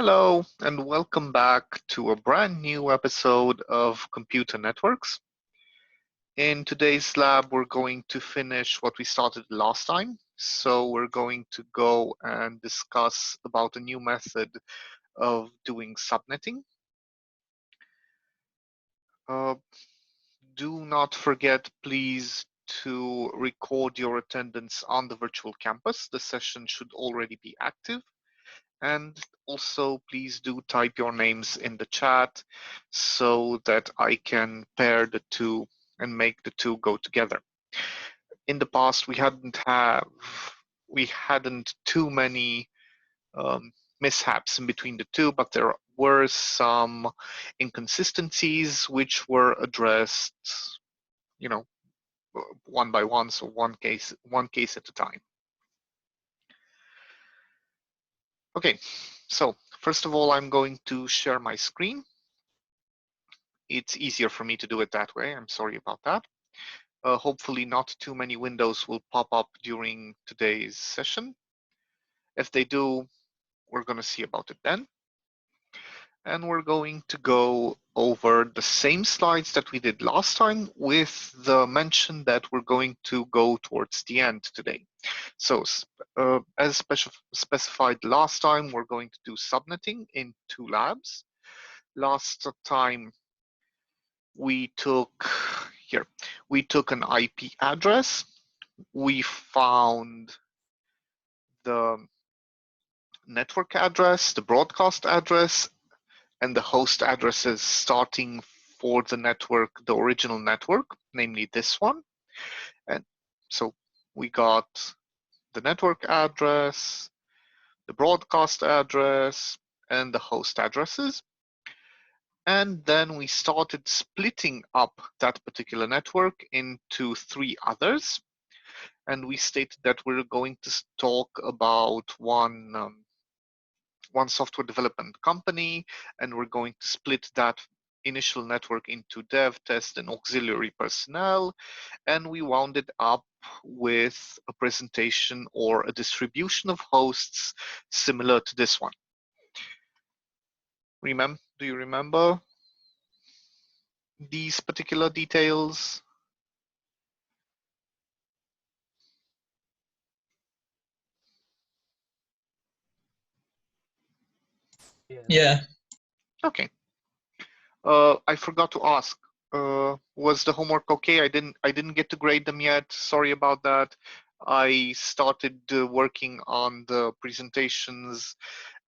Hello, and welcome back to a brand new episode of Computer Networks. In today's lab, we're going to finish what we started last time. So we're going to go and discuss about a new method of doing subnetting. Do not forget, please, to record your attendance on the virtual campus. The session should already be active. And also, please do type your names in the chat so that I can pair the two and make the two go together. In the past, we hadn't too many mishaps in between the two, but there were some inconsistencies which were addressed, one by one, so one case at a time. Okay, so first of all, I'm going to share my screen. It's easier for me to do it that way. I'm sorry about that. Hopefully not too many windows will pop up during today's session. If they do, we're going to see about it then. And we're going to go over the same slides that we did last time with the mention that we're going to go towards the end today. So as specified last time, we're going to do subnetting in two labs. Last time we took an IP address. We found the network address, the broadcast address, and the host addresses starting for the network, the original network, namely this one. And so we got the network address, the broadcast address, and the host addresses. And then we started splitting up that particular network into three others. And we stated that we're going to talk about one software development company, and we're going to split that initial network into dev, test, and auxiliary personnel. And we wound it up with a presentation or a distribution of hosts similar to this one. Do you remember these particular details? Yeah. Okay. I forgot to ask. Was the homework okay? I didn't get to grade them yet. Sorry about that. I started working on the presentations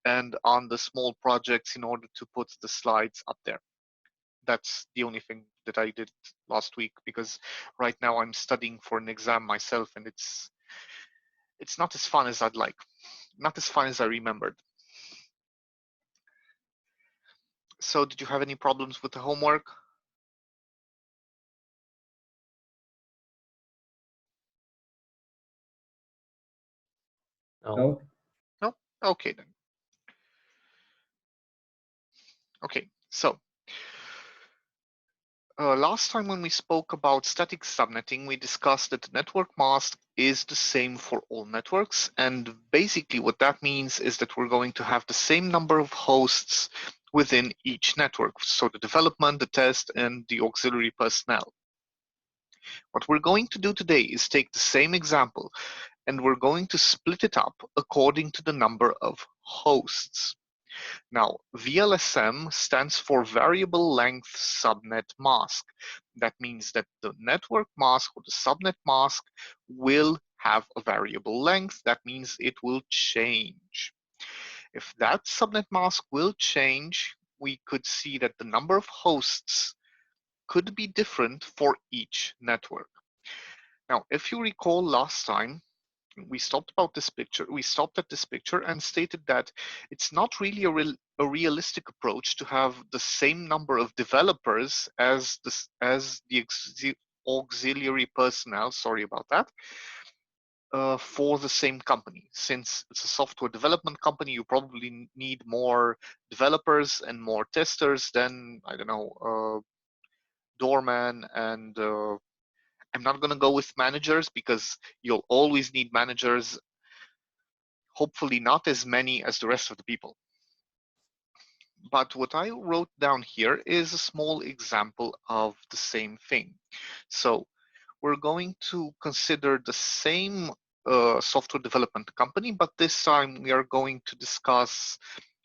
and on the small projects in order to put the slides up there. That's the only thing that I did last week, because right now I'm studying for an exam myself, and it's not as fun as I'd like, not as fun as I remembered. So did you have any problems with the homework? No. No? Okay then. Okay, so last time when we spoke about static subnetting, we discussed that the network mask is the same for all networks. And basically what that means is that we're going to have the same number of hosts within each network. So the development, the test, and the auxiliary personnel. What we're going to do today is take the same example, and we're going to split it up according to the number of hosts. Now, VLSM stands for Variable Length Subnet Mask. That means that the network mask or the subnet mask will have a variable length. That means it will change. If that subnet mask will change, we could see that the number of hosts could be different for each network. Now, if you recall last time, we stopped at this picture and stated that it's not really a realistic approach to have the same number of developers as the auxiliary personnel, sorry about that, for the same company. Since it's a software development company, you probably need more developers and more testers than, I don't know, doorman and I'm not going to go with managers because you'll always need managers, hopefully not as many as the rest of the people. But what I wrote down here is a small example of the same thing. So we're going to consider the same software development company, but this time we are going to discuss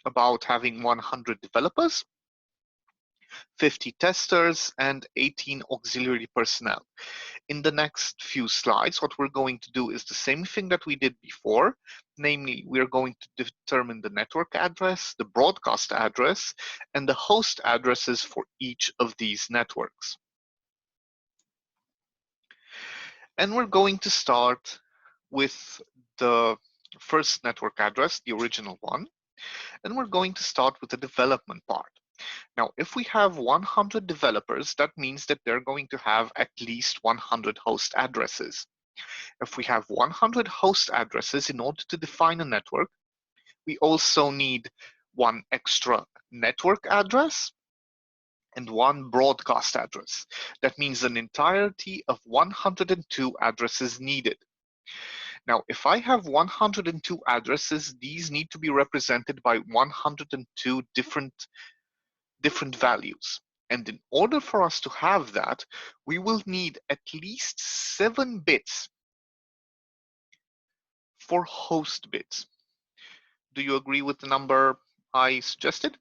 about having 100 developers, 50 testers, and 18 auxiliary personnel. In the next few slides, what we're going to do is the same thing that we did before, namely we're going to determine the network address, the broadcast address, and the host addresses for each of these networks. And we're going to start with the first network address, the original one, and we're going to start with the development part. Now, if we have 100 developers, that means that they're going to have at least 100 host addresses. If we have 100 host addresses in order to define a network, we also need one extra network address and one broadcast address. That means an entirety of 102 addresses needed. Now, if I have 102 addresses, these need to be represented by 102 different values. And in order for us to have that, we will need at least 7 bits for host bits. Do you agree with the number I suggested?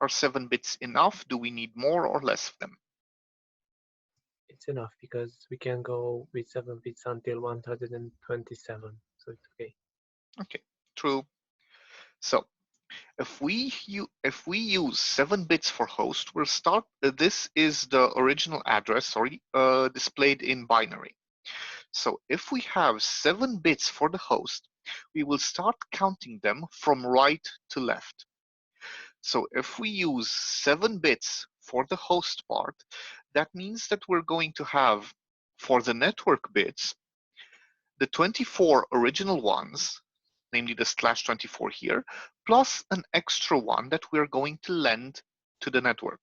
Are 7 bits enough? Do we need more or less of them? It's enough because we can go with 7 bits until 127, so it's okay. Okay, true. So if we use 7 bits for host, we'll start. This is the original address, sorry, displayed in binary. So if we have 7 bits for the host, we will start counting them from right to left. So if we use 7 bits for the host part, that means that we're going to have, for the network bits, the 24 original ones, namely the /24 here, plus an extra one that we're going to lend to the network.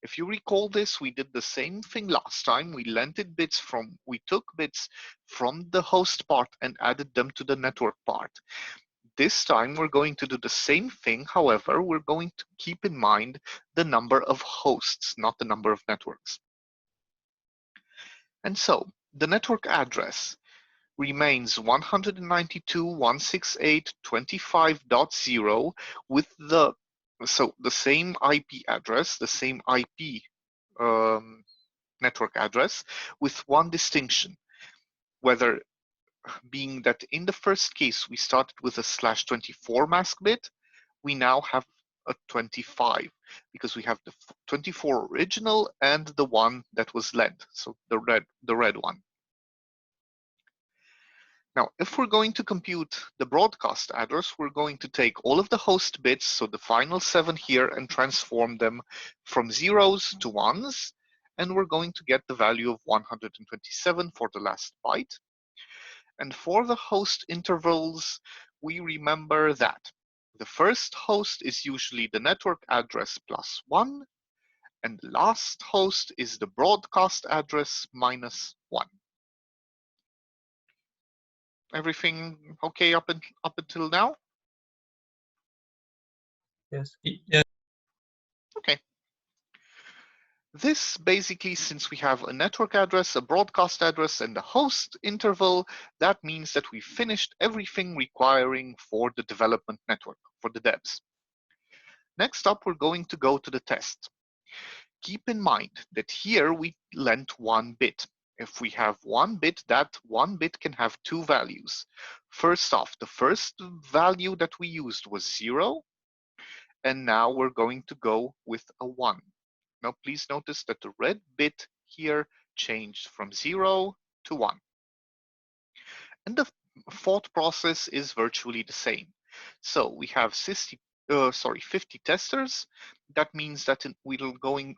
If you recall this, we did the same thing last time. We took bits from the host part and added them to the network part. This time we're going to do the same thing. However, we're going to keep in mind the number of hosts, not the number of networks. And so the network address remains 192.168.25.0 with the same IP address, the same IP network address, with one distinction, whether being that in the first case we started with a /24 mask bit, we now have a 25 because we have the 24 original and the one that was lent, so the red one. Now, if we're going to compute the broadcast address, we're going to take all of the host bits, so the final 7 here, and transform them from zeros to ones, and we're going to get the value of 127 for the last byte. And for the host intervals, we remember that the first host is usually the network address plus 1, and the last host is the broadcast address minus 1. Everything okay up until now? Yes. Yeah. Okay. This basically, since we have a network address, a broadcast address, and a host interval, that means that we finished everything requiring for the development network, for the devs. Next up, we're going to go to the test. Keep in mind that here we lent 1 bit. If we have 1 bit, that 1 bit can have 2 values. First off, the first value that we used was 0, and now we're going to go with a 1. Now please notice that the red bit here changed from 0 to 1. And the thought process is virtually the same. So we have 50 testers. That means that we're going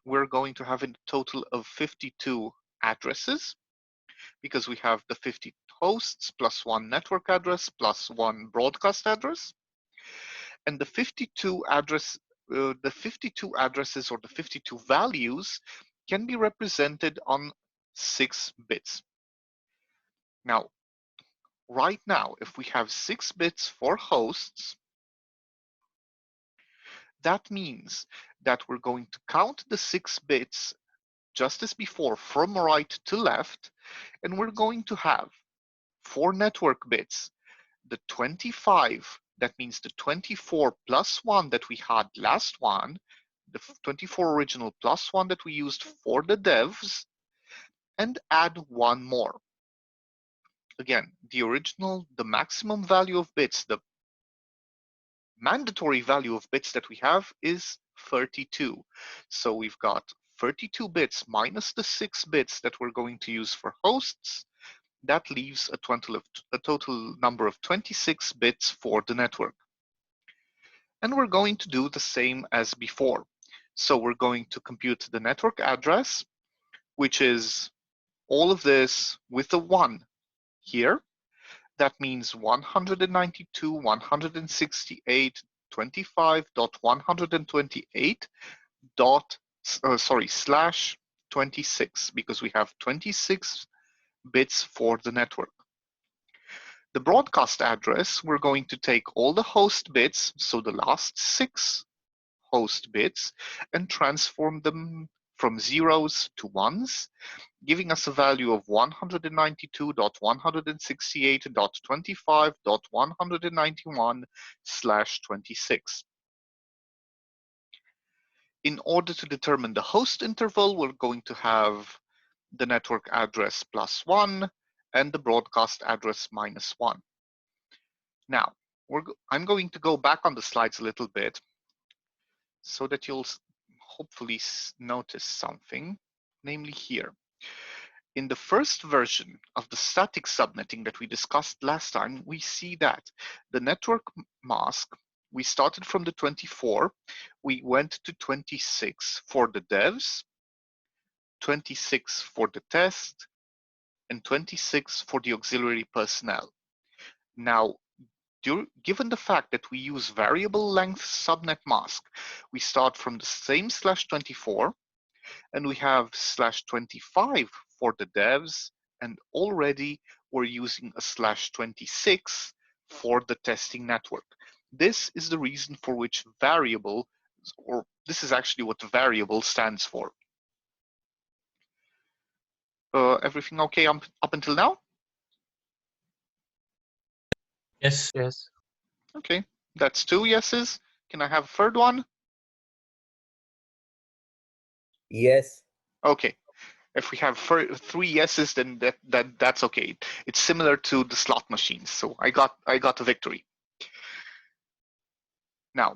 to have a total of 52 addresses, because we have the 50 hosts plus 1 network address plus 1 broadcast address. And the 52 addresses or the 52 values can be represented on 6 bits. Now, right now, if we have 6 bits for hosts, That means that we're going to count the 6 bits just as before from right to left, and we're going to have 4 network bits, the 25, that means the 24 plus 1 that we had last one, the 24 original plus 1 that we used for the devs, and add 1 more. Again, the maximum value of bits, the mandatory value of bits that we have is 32. So we've got 32 bits minus the 6 bits that we're going to use for hosts. That leaves a total number of 26 bits for the network. And we're going to do the same as before. So we're going to compute the network address, which is all of this with a 1 here. That means 192.168.25.128 /26, because we have 26 bits for the network. The broadcast address, we're going to take all the host bits, so the last 6 host bits, and transform them from zeros to ones, giving us a value of 192.168.25.191 /26. In order to determine the host interval, we're going to have the network address plus 1 and the broadcast address minus 1. Now, I'm going to go back on the slides a little bit so that you'll hopefully notice something, namely here. In the first version of the static subnetting that we discussed last time, we see that the network mask, we started from the 24, we went to 26 for the devs, 26 for the test, and 26 for the auxiliary personnel. Now, given the fact that we use variable length subnet mask, we start from the same /24, and we have /25 for the devs, and already we're using a /26 for the testing network. This is the reason for which variable, or this is actually what variable stands for. Everything okay up until now? Yes. Yes. Okay, that's 2 yeses. Can I have a third one? Yes. Okay. If we have 3 yeses, then that's okay. It's similar to the slot machines, so I got a victory. Now,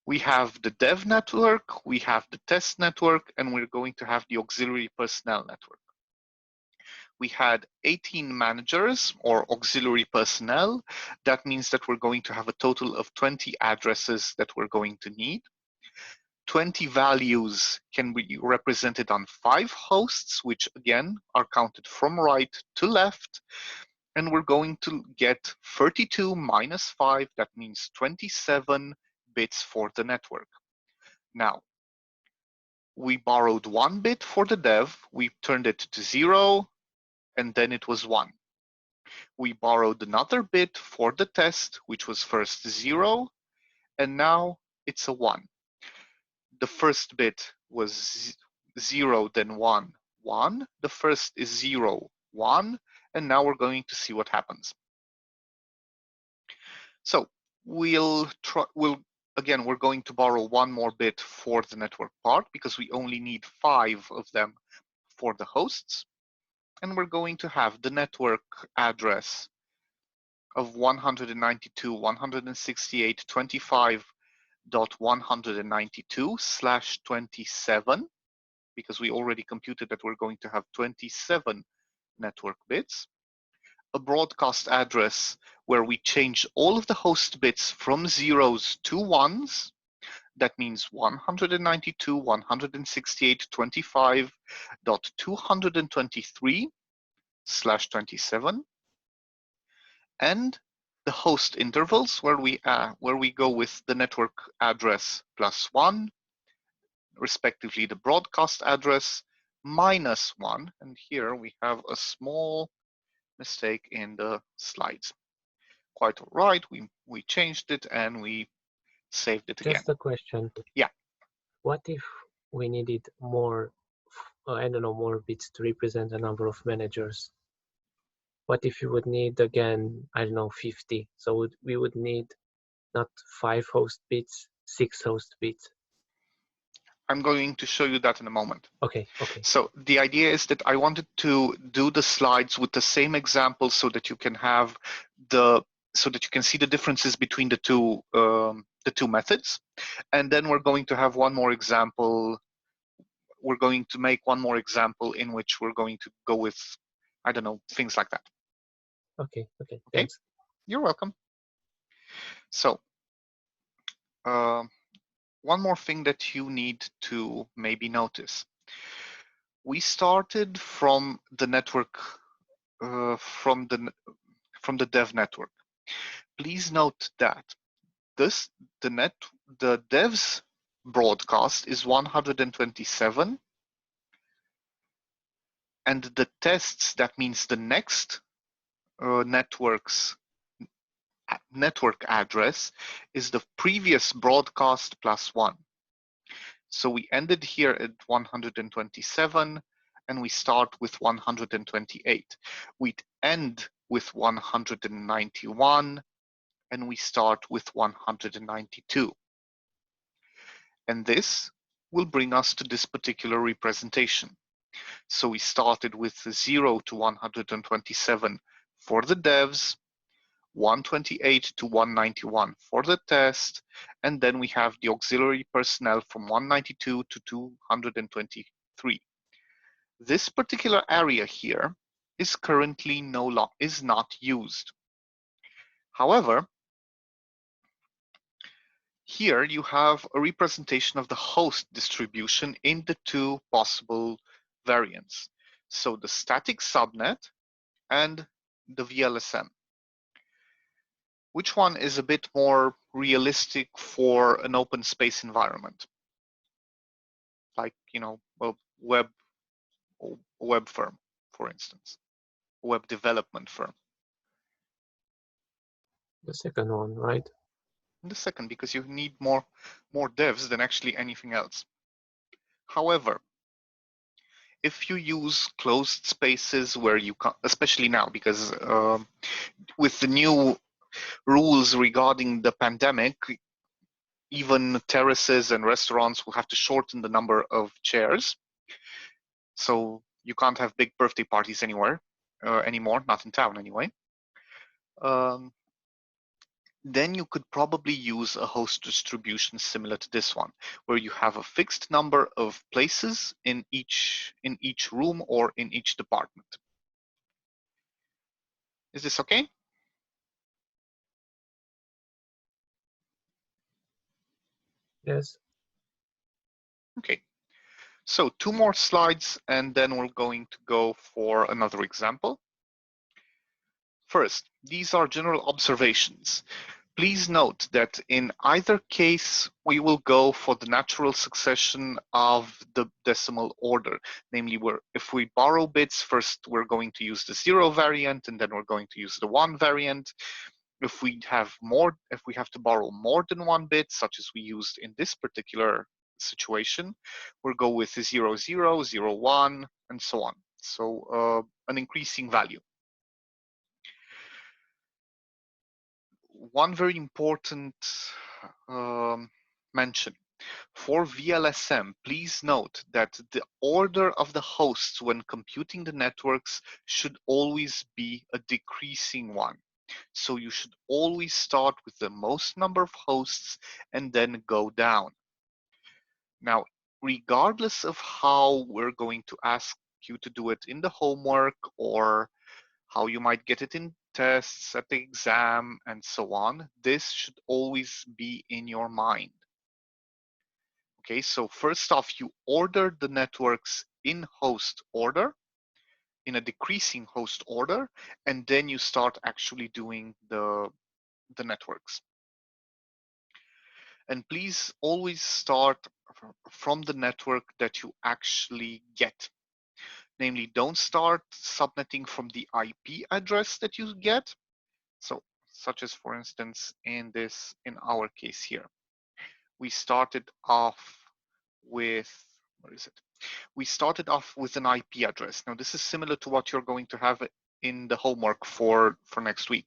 we have the dev network, we have the test network, and we're going to have the auxiliary personnel network. We had 18 managers or auxiliary personnel. That means that we're going to have a total of 20 addresses that we're going to need. 20 values can be represented on 5 hosts, which again are counted from right to left. And we're going to get 32 minus 5, that means 27 bits for the network. Now, we borrowed 1 bit for the dev, we turned it to 0, and then it was 1. We borrowed another bit for the test, which was first 0, and now it's a 1. The first bit was 0, then 1, 1. The first is 0, 1, and now we're going to see what happens. So we're going to borrow 1 more bit for the network part because we only need 5 of them for the hosts. And we're going to have the network address of 192.168.25.192/27, because we already computed that we're going to have 27 network bits. A broadcast address where we change all of the host bits from zeros to ones. That means 192.168.25.223/27, and the host intervals where we go with the network address plus 1, respectively the broadcast address minus 1, and here we have a small mistake in the slides. Quite all right, we changed it and we saved it again. Just a question. Yeah. What if we needed more, I don't know, more bits to represent a number of managers? What if you would need, again, I don't know, 50? So we would need not 5 host bits, 6 host bits. I'm going to show you that in a moment. Okay, okay. So the idea is that I wanted to do the slides with the same example so that you can have so that you can see the differences between the two methods. And then we're going to have one more example. We're going to make one more example in which we're going to go with, I don't know, things like that. Okay, thanks. You're welcome. So one more thing that you need to maybe notice. We started from the network, from the dev network. Please note that the dev's broadcast is 127, and the tests, that means the next network address, is the previous broadcast plus 1. So we ended here at 127 and we start with 128. We'd end with 191 and we start with 192. And this will bring us to this particular representation. So we started with 0 to 127 for the devs, 128 to 191 for the test, and then we have the auxiliary personnel from 192 to 223. This particular area here is currently is not used. However, here you have a representation of the host distribution in the two possible variants. So the static subnet and the VLSM. Which one is a bit more realistic for an open space environment? Like, you know, a web firm, for instance, a web development firm. The second one, right? The second, because you need more devs than actually anything else. However, if you use closed spaces where you can, especially now, because with the new rules regarding the pandemic, even terraces and restaurants will have to shorten the number of chairs. So you can't have big birthday parties anywhere anymore, not in town anyway. Then you could probably use a host distribution similar to this one, where you have a fixed number of places in each room or in each department. Is this okay? Yes. Okay. So 2 more slides, and then we're going to go for another example. First, these are general observations. Please note that in either case, we will go for the natural succession of the decimal order. Namely, if we borrow bits, first we're going to use the 0 variant, and then we're going to use the 1 variant. If we have to borrow more than 1 bit, such as we used in this particular situation, we'll go with the 0, 0, 0, 1, and so on. So an increasing value. One very important mention. For VLSM, please note that the order of the hosts when computing the networks should always be a decreasing one. So you should always start with the most number of hosts and then go down. Now, regardless of how we're going to ask you to do it in the homework or how you might get it in tests at the exam and so on, this should always be in your mind. Okay, so first off, you order the networks in host order, in a decreasing host order, and then you start actually doing the networks. And please always start from the network that you actually get. Namely, don't start subnetting from the IP address that you get. So, such as for instance, in our case here. we started off with, where is it? We started off with an IP address. Now this is similar to what you're going to have in the homework for next week.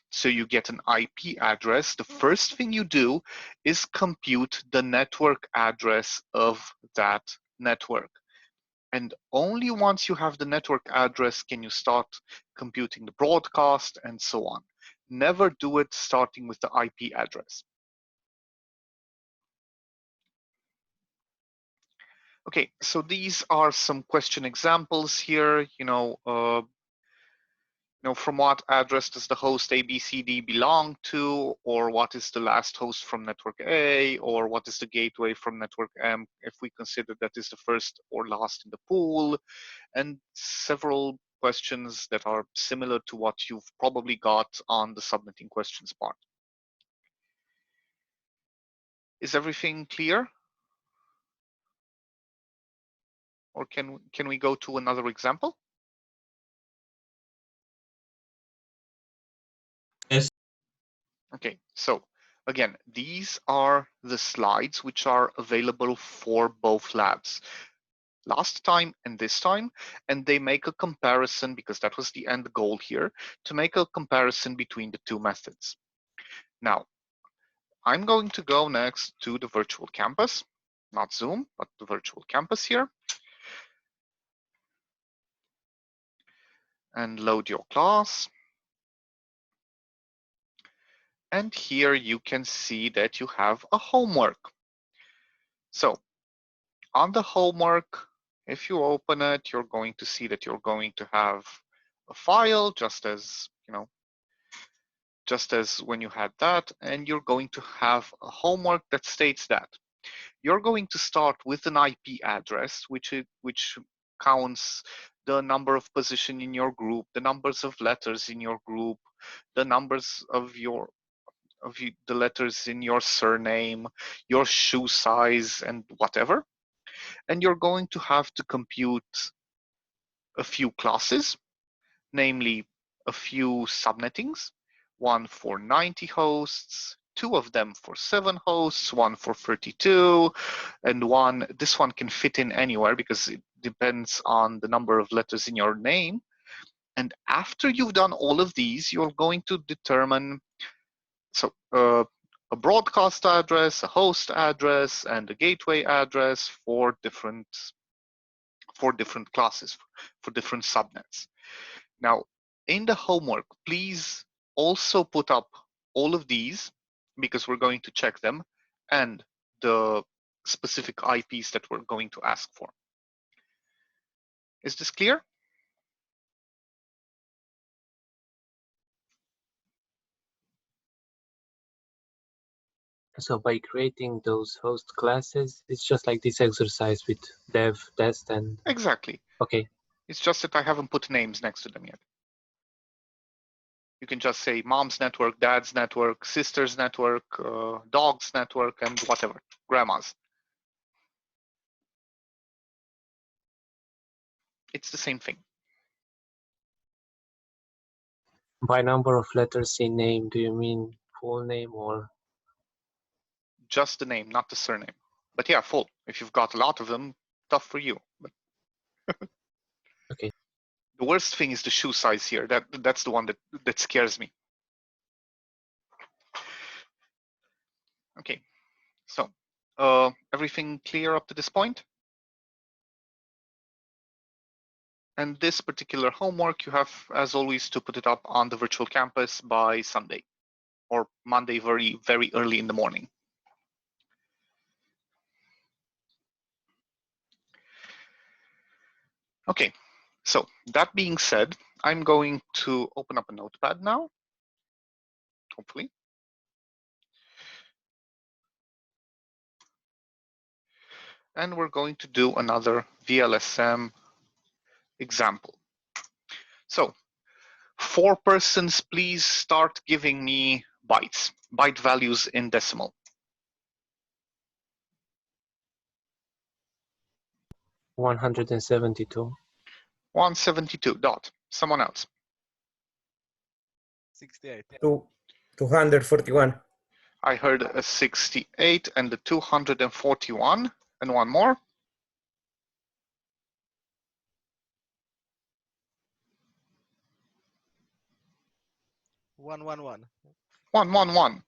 So you get an IP address. The first thing you do is compute the network address of that network. And only once you have the network address can you start computing the broadcast and so on. Never do it starting with the IP address. Okay, so these are some question examples here. From what address does the host ABCD belong to, or what is the last host from network A, or what is the gateway from network M if we consider that is the first or last in the pool, and several questions that are similar to what you've probably got on the submitting questions part. Is everything clear? Or can we go to another example? Yes. Okay, so again, these are the slides which are available for both labs. Last time and this time, and they make a comparison, because that was the end goal here, to make a comparison between the two methods. Now, I'm going to go next to the virtual campus, not Zoom, but the virtual campus here, and load your class. And here you can see that you have a homework. So on the homework, if you open it, you're going to see that you're going to have a file, just as when you had that, and you're going to have a homework that states that you're going to start with an IP address, which counts the number of position in your group, the numbers of letters in your group, the numbers of the letters in your surname, your shoe size, and whatever. And you're going to have to compute a few classes, namely a few subnettings, one for 90 hosts, two of them for 7 hosts, one for 32, and this one can fit in anywhere because it depends on the number of letters in your name. And after you've done all of these, you're going to determine a broadcast address, a host address, and a gateway address for different classes, for different subnets. Now, in the homework, please also put up all of these, because we're going to check them, and the specific IPs that we're going to ask for. Is this clear? So by creating those host classes, it's just like this exercise with dev, test, and... Exactly. Okay. It's just that I haven't put names next to them yet. You can just say mom's network, dad's network, sister's network, dog's network, and whatever, grandma's. It's the same thing. By number of letters in name, do you mean full name or? Just the name, not the surname. But yeah, full. If you've got a lot of them, tough for you. But Okay. the worst thing is the shoe size here. That's the one that scares me. Okay, so everything clear up to this point? And this particular homework, you have, as always, to put it up on the virtual campus by Sunday or Monday, very, very early in the morning. Okay, so that being said, I'm going to open up a notepad now, hopefully. And we're going to do another VLSM example. So 4 persons, please start giving me byte values in decimal. 172. 172, dot. Someone else. 68. 241. I heard a 68 and a 241 and one more. 111. 111.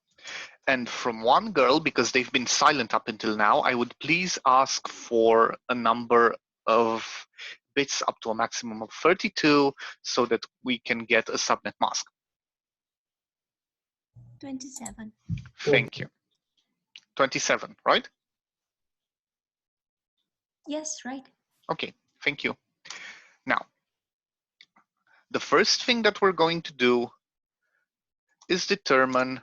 And from one girl, because they've been silent up until now, I would please ask for a number of bits up to a maximum of 32 so that we can get a subnet mask. 27. Thank you. 27, right? Yes, right. Okay, thank you. Now, the first thing that we're going to do is determine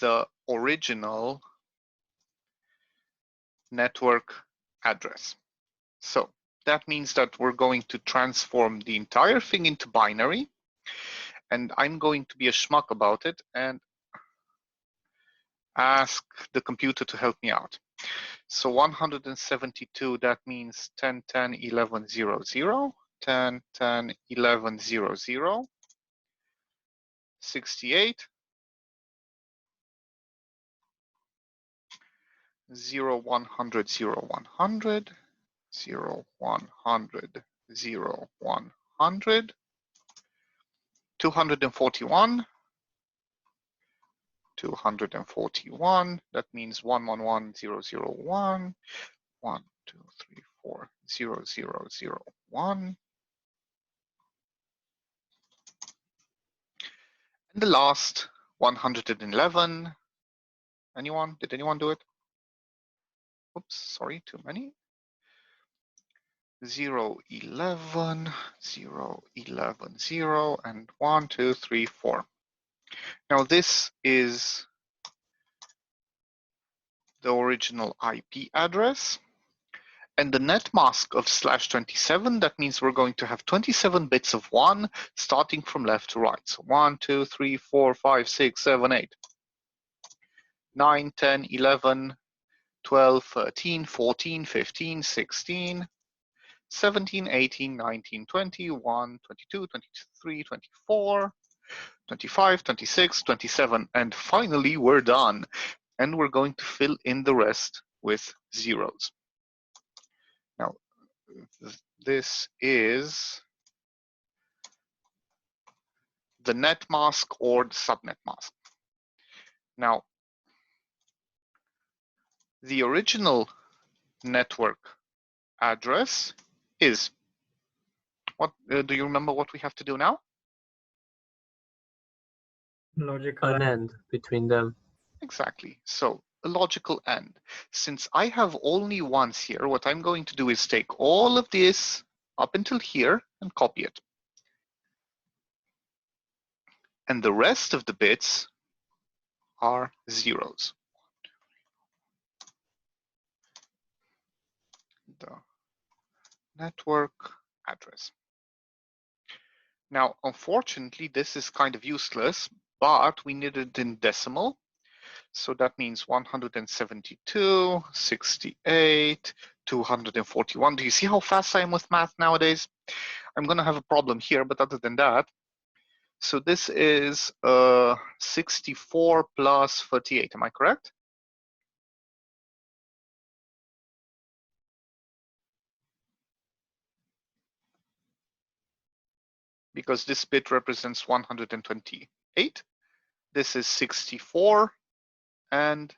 the original network address. So that means that we're going to transform the entire thing into binary, and I'm going to be a schmuck about it and ask the computer to help me out. So 172, that means 10, 10, 11, 0, 0, 10, 10, 11, 0, 0, 68, 0, 100, 0, 100, 0, 100, 0, 100, 241, 241, that means 111001, 1, 2, 3, 4, 0, 0, 0, 1. And the last 111. Anyone? Did anyone do it? Oops, sorry, too many. 0, 11, 0, 11, 0, and 1, 2, 3, 4. Now this is the original IP address. And the net mask of /27, that means we're going to have 27 bits of 1 starting from left to right. So 1, 2, 3, 4, 5, 6, 7, 8, 9, 10, 11, 12, 13, 14, 15, 16, 17, 18, 19, 20, 21, 22, 23, 24, 25, 26, 27, and finally we're done. And we're going to fill in the rest with zeros. Now, this is the net mask or the subnet mask. Now, the original network address is, what do you remember what we have to do now? Logical An end between them. Exactly, so a logical AND. Since I have only ones here, what I'm going to do is take all of this up until here and copy it. And the rest of the bits are zeros. The network address. Now, unfortunately, this is kind of useless, but we need it in decimal. So that means 172, 68, 241. Do you see how fast I am with math nowadays? I'm going to have a problem here, but other than that, so this is 64 plus 38. Am I correct? Because this bit represents 128. This is 64, and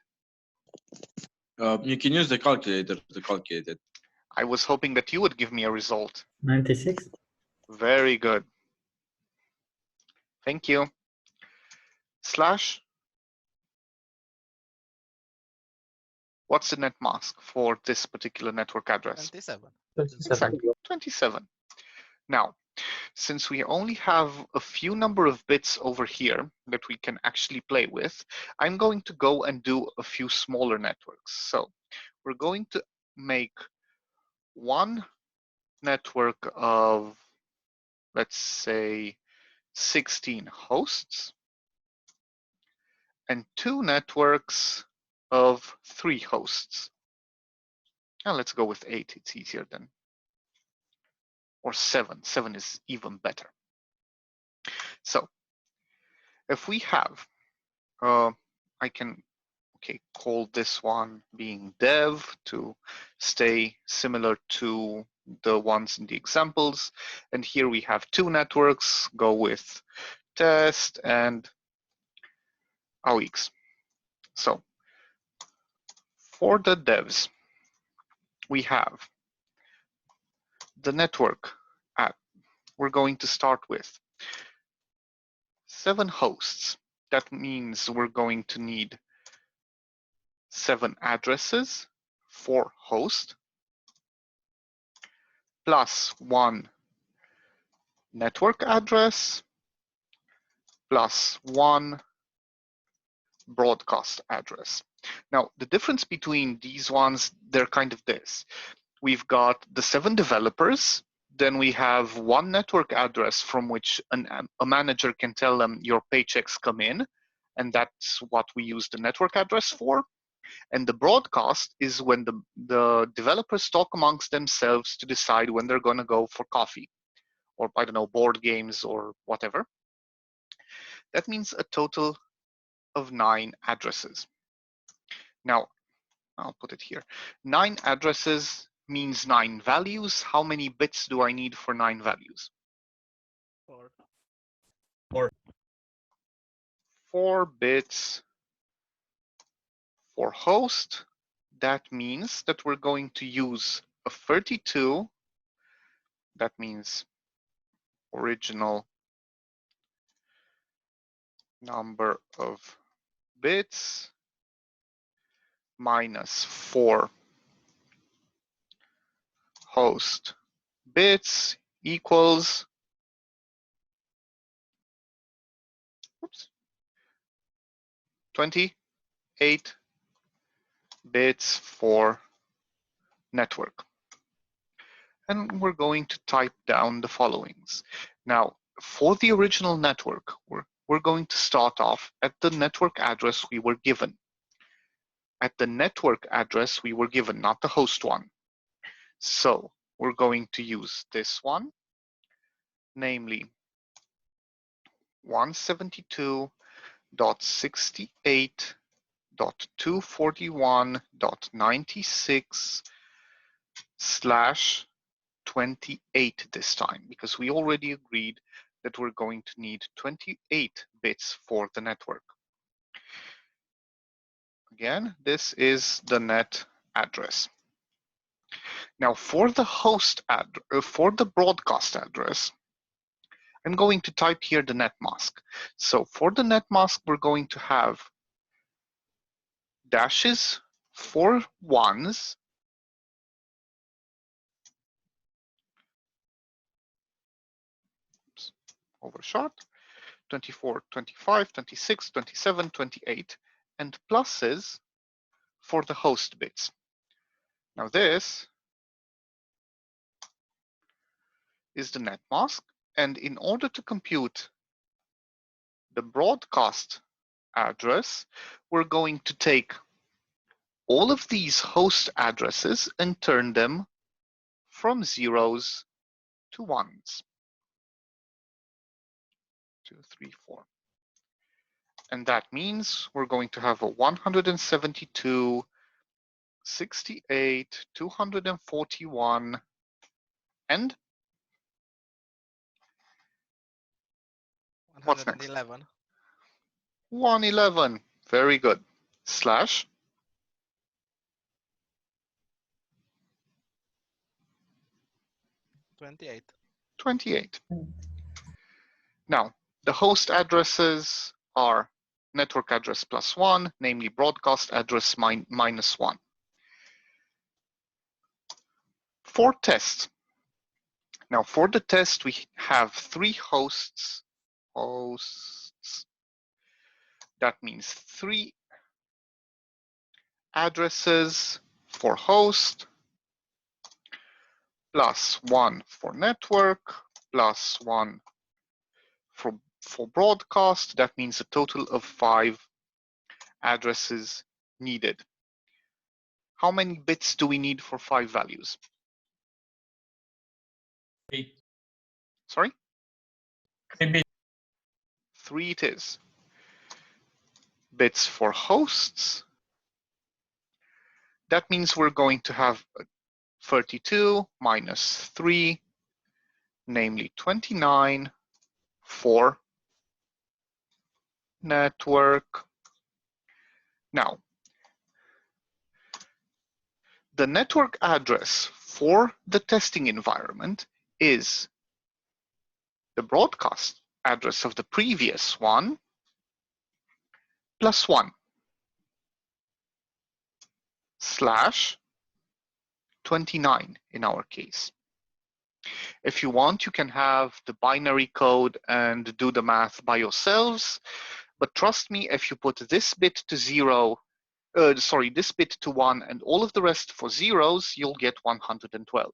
you can use the calculator to calculate it. I was hoping that you would give me a result. 96. Very good. Thank you. Slash. What's the net mask for this particular network address? 27. 27. Exactly, 27. Now, since we only have a few number of bits over here that we can actually play with, I'm going to go and do a few smaller networks. So we're going to make one network of, let's say, 16 hosts, and two networks of 3 hosts. Now let's go with 8, it's easier than, or 7. 7 is even better. So if we have, I can Okay, call this one being dev to stay similar to the ones in the examples. And here we have two networks, go with test and AUX. So for the devs, we have the network app. We're going to start with 7 hosts. That means we're going to need 7 addresses for host plus 1 network address plus 1 broadcast address. Now, the difference between these ones, they're kind of this. We've got the 7 developers, then we have 1 network address from which a manager can tell them your paychecks come in, and that's what we use the network address for. And the broadcast is when the developers talk amongst themselves to decide when they're going to go for coffee or, I don't know, board games or whatever. That means a total of 9 addresses. Now, I'll put it here. 9 addresses means 9 values. How many bits do I need for 9 values? 4. 4 bits for host. That means that we're going to use a 32. That means original number of bits minus 4 host bits equals 28 bits for network. And we're going to type down the followings. Now, for the original network, we're going to start off at the network address we were given. At the network address we were given, not the host one. So we're going to use this one, namely 172.68.241.96/28 this time, because we already agreed that we're going to need 28 bits for the network. Again, this is the net address. Now, for the host for the broadcast address, I'm going to type here the net mask. So for the net mask, we're going to have dashes for ones, overshot, 24, 25, 26, 27, 28, and pluses for the host bits. Now this is the net mask, and in order to compute the broadcast address, we're going to take all of these host addresses and turn them from zeros to ones. 2, 3, 4. And that means we're going to have a 172, 68, 241, and what's next? 111. 111. Very good. Slash 28. 28. Now, the host addresses are network address plus 1, namely broadcast address minus 1. For test, now for the test, we have 3 hosts. That means 3 addresses for host, plus 1 for network, plus 1 for broadcast. That means a total of 5 addresses needed. How many bits do we need for 5 values? 3. Sorry? 3 bits. 3 it is. Bits for hosts That means we're going to have 32 minus 3, namely 29 for network. Now, the network address for the testing environment is the broadcast address of the previous one plus 1 slash 29 in our case. If you want, you can have the binary code and do the math by yourselves. But trust me, if you put this bit to 0, this bit to 1 and all of the rest for zeros, you'll get 112.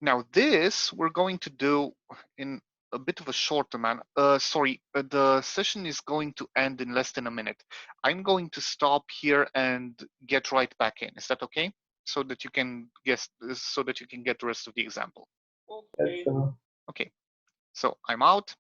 Now this we're going to do in a bit of a shorter manner. The session is going to end in less than a minute. I'm going to stop here and get right back in. Is that okay? So that you can get the rest of the example. Okay. Okay, so I'm out.